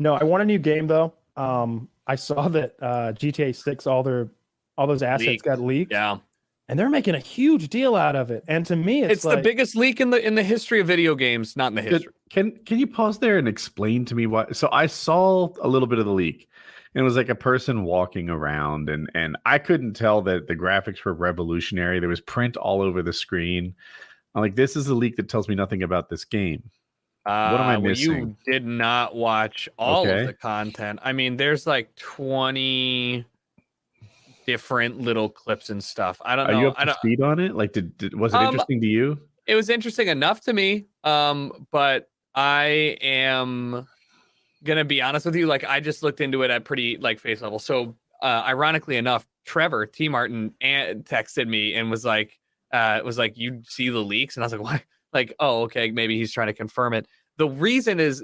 No, I want a new game though. I saw that GTA 6, all those assets Leaked. got leaked. Yeah. And they're making a huge deal out of it. And to me, It's like the biggest leak in the history of video games, not in the history. Can you pause there and explain to me what? So I saw a little bit of the leak, and it was like a person walking around, and I couldn't tell that the graphics were revolutionary. There was print all over the screen. I'm like, this is a leak that tells me nothing about this game. What am I missing? You did not watch all of the content. I mean, there's like 20 different little clips and stuff. I don't know. Are you up to speed on it? Like, was it interesting to you? It was interesting enough to me. But I am gonna be honest with you. Like, I just looked into it at pretty like face level. So, ironically enough, Trevor T. Martin texted me and was like, "You see the leaks?" And I was like, "What?" Like, oh, okay, maybe he's trying to confirm it. The reason is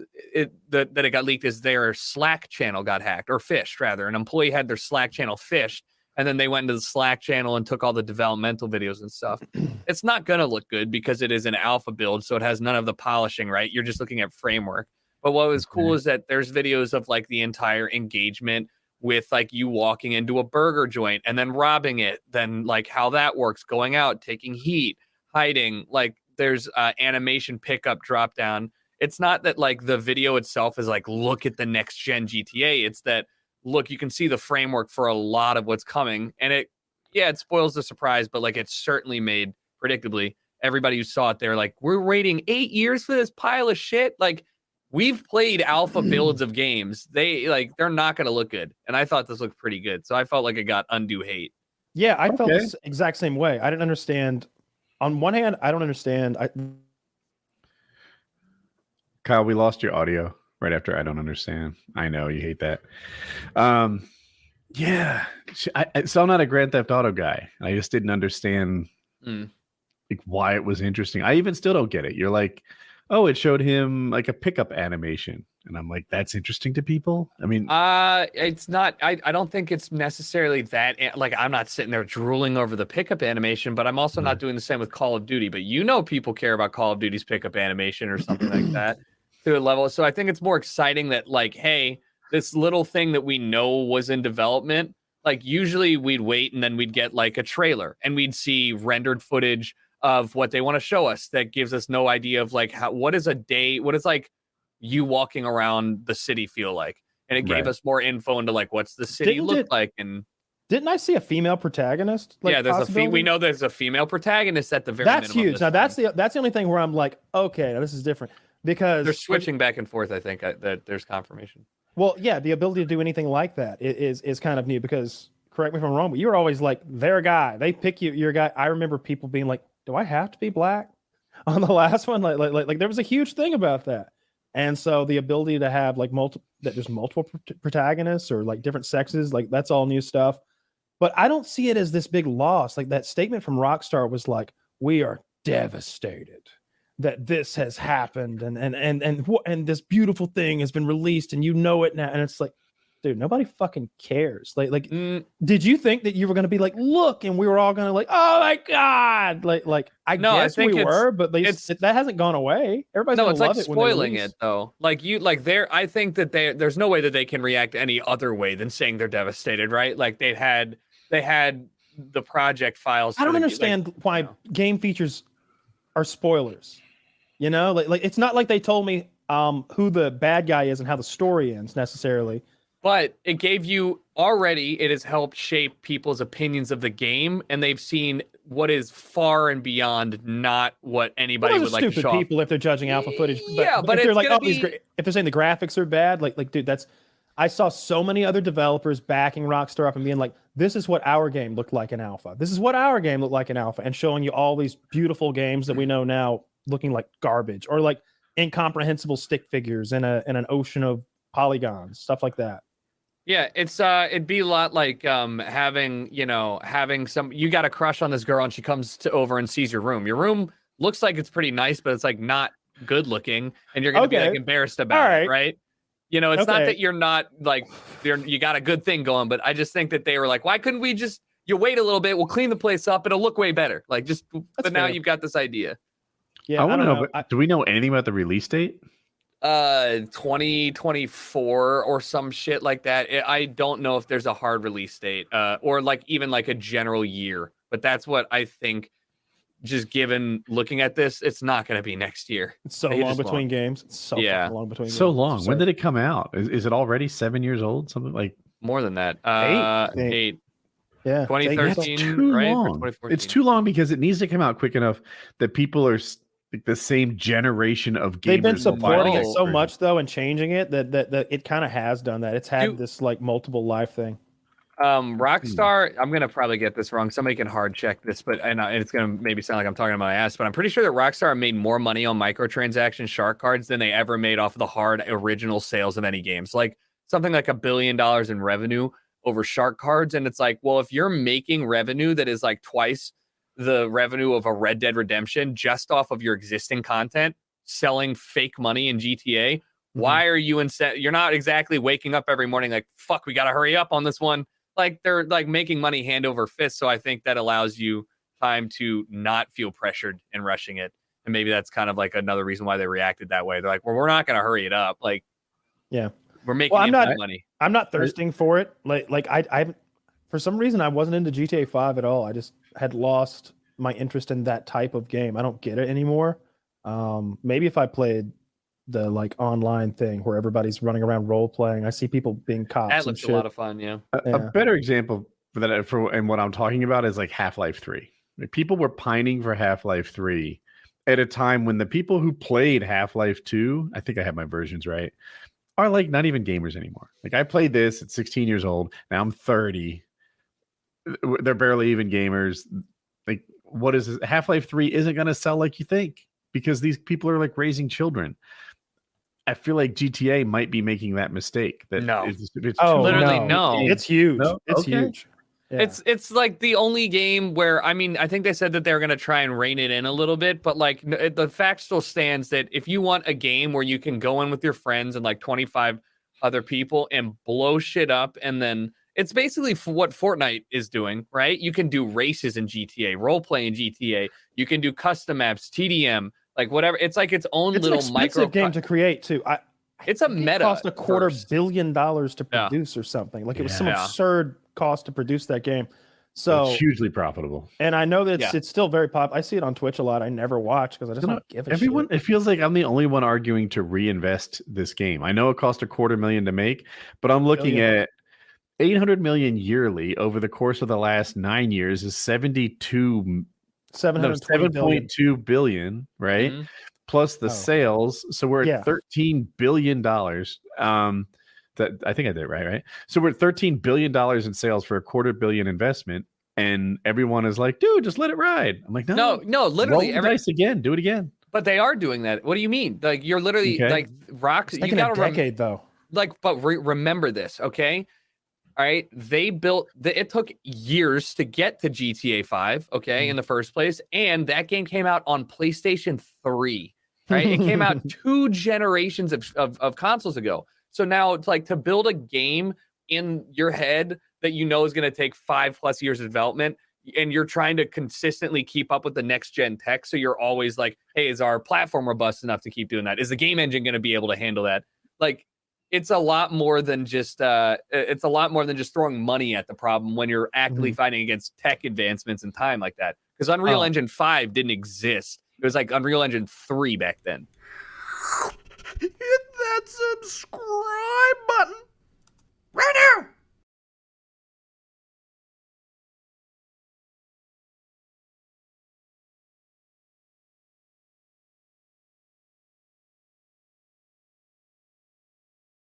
that it got leaked is their Slack channel got hacked, or phished rather. An employee had their Slack channel phished, and then they went into the Slack channel and took all the developmental videos and stuff. It's not going to look good because it is an alpha build, so it has none of the polishing, right? You're just looking at framework. But what was cool is that there's videos of like the entire engagement with like you walking into a burger joint and then robbing it, then like how that works, going out, taking heat, hiding, like there's animation pickup drop down. It's not that like the video itself is like, look at the next gen GTA. It's that, look, you can see the framework for a lot of what's coming. And it spoils the surprise, but like it's certainly made predictably. Everybody who saw it, they're like, we're waiting 8 years for this pile of shit. Like, we've played alpha builds of games. They're not going to look good. And I thought this looked pretty good. So I felt like it got undue hate. Yeah, I felt the exact same way. I didn't understand. On one hand, I don't understand. Kyle, we lost your audio right after I don't understand. I know you hate that. Yeah. So I'm not a Grand Theft Auto guy. I just didn't understand like why it was interesting. I even still don't get it. You're like, oh, it showed him like a pickup animation. And I'm like, that's interesting to people? I mean, it's not, I don't think it's necessarily that, like, I'm not sitting there drooling over the pickup animation, but I'm also not doing the same with Call of Duty. But you know, people care about Call of Duty's pickup animation or something like that to a level. So I think it's more exciting that, like, hey, this little thing that we know was in development, like, usually we'd wait and then we'd get like a trailer and we'd see rendered footage of what they want to show us that gives us no idea of like what is like you walking around the city feel like, and it gave us more info into like what's the city look like. And didn't I see a female protagonist? Like, yeah, there's we know there's a female protagonist at the very that's minimum. Huge. Now that's the only thing where I'm like, okay, now this is different because they're switching back and forth. I think that there's confirmation. Well, yeah, the ability to do anything like that is kind of new because, correct me if I'm wrong, but you're always like their guy. They pick you, your guy. I remember people being like, do I have to be black on the last one? Like there was a huge thing about that. And so the ability to have like there's multiple protagonists or like different sexes, like that's all new stuff. But I don't see it as this big loss. Like that statement from Rockstar was like, we are devastated that this has happened and this beautiful thing has been released and you know it now. And it's like, dude, nobody fucking cares. Like, did you think that you were going to be like, look, and we were all going to like, oh my God. I guess we were, but that hasn't gone away. Everybody's no, it's like love spoiling it though. Like I think that there's no way that they can react any other way than saying they're devastated, right? Like they had the project files. I don't understand why game features are spoilers. You know, like it's not like they told me who the bad guy is and how the story ends necessarily. But it gave you already, it has helped shape people's opinions of the game, and they've seen what is far and beyond not what anybody would like to show. Stupid people if they're judging alpha footage. But if they're like, if they're saying the graphics are bad, like dude, I saw so many other developers backing Rockstar up and being like, this is what our game looked like in alpha. This is what our game looked like in alpha, and showing you all these beautiful games that we know now looking like garbage or like incomprehensible stick figures in an ocean of polygons, stuff like that. Yeah, it'd be a lot like having some, you got a crush on this girl and she comes over and sees your room. Your room looks like it's pretty nice, but it's like not good looking, and you're gonna be like embarrassed about it, right? You know, it's not that you're not like you got a good thing going, but I just think that they were like, why couldn't we just wait a little bit? We'll clean the place up. It'll look way better. Like but now you've got this idea. Yeah, I want to know. Do we know anything about the release date? 2024 or some shit like that. I don't know if there's a hard release date, or like even like a general year, but that's what I think. Just given looking at this, it's not going to be next year. It's so They long just between won't. games. It's so Yeah. fucking long between So games. long. When did it come out? Is it already 7 years old? Something like More than that. I think. 8. Yeah. 2013, It's too right? Or long. 2014. It's too long because it needs to come out quick enough that people are like the same generation of gamers. They've been will buy supporting the it next so version. much though and changing it that it kind of has done that. It's had this like multiple life thing. Rockstar, I'm gonna probably get this wrong. Somebody can hard check this, but and it's gonna maybe sound like I'm talking about my ass, but I'm pretty sure that Rockstar made more money on microtransaction shark cards than they ever made off of the hard original sales of any games. Like something like $1 billion in revenue over shark cards, and it's like, well, if you're making revenue that is like twice the revenue of a Red Dead Redemption just off of your existing content, selling fake money in GTA, why are you you're not exactly waking up every morning like, fuck, we gotta hurry up on this one. Like they're like making money hand over fist. So I think that allows you time to not feel pressured in rushing it. And maybe that's kind of like another reason why they reacted that way. They're like, well, we're not going to hurry it up. Like, yeah, we're making money. I'm not thirsting for it. Like I for some reason I wasn't into GTA 5 at all. I just had lost my interest in that type of game. I don't get it anymore. Maybe if I played the like online thing where everybody's running around role playing, I see people being cops. That looks a lot of fun. Yeah. A better example for that, and what I'm talking about is like Half-Life 3. Like, people were pining for Half-Life 3 at a time when the people who played Half-Life 2, I think I have my versions right, are like not even gamers anymore. Like I played this at 16 years old. Now I'm 30. They're barely even gamers. Like, what is this? Half-Life 3 isn't going to sell like you think because these people are like raising children. I feel like GTA might be making that mistake. That No. it's literally no. It's huge. No? It's Okay. huge. Yeah. It's like the only game where, I mean, I think they said that they're going to try and rein it in a little bit, but like the fact still stands that if you want a game where you can go in with your friends and like 25 other people and blow shit up, and then it's basically what Fortnite is doing, right? You can do races in GTA, role play in GTA, you can do custom maps, TDM, like whatever. It's like its own it's little an expensive game to create too. It's a meta. It cost $250 million to produce or something. Like it was some absurd cost to produce that game. So it's hugely profitable. And I know that it's still very popular. I see it on Twitch a lot. I never watch because I just don't give a shit. It feels like I'm the only one arguing to reinvest this game. I know it cost $250,000 to make, but I'm looking at $800 million yearly over the course of the last 9 years is 7.2 billion, right? Mm-hmm. Plus the sales. So we're at $13 billion. That I think I did it right? So we're at $13 billion in sales for $250 million investment. And everyone is like, dude, just let it ride. I'm like, no, literally. Roll the dice again. Do it again. But they are doing that. What do you mean? Like you're literally like rocks. It's taking a decade though. Like, but remember this, okay? All right, they built. It took years to get to GTA 5, okay, in the first place, and that game came out on PlayStation 3. Right, it came out 2 generations of consoles ago. So now it's like to build a game in your head that you know is going to take 5+ years of development, and you're trying to consistently keep up with the next gen tech. So you're always like, hey, is our platform robust enough to keep doing that? Is the game engine going to be able to handle that? Like, it's a lot more than just throwing money at the problem when you're actively fighting against tech advancements in time like that. Because Unreal Engine 5 didn't exist. It was like Unreal Engine 3 back then. Hit that subscribe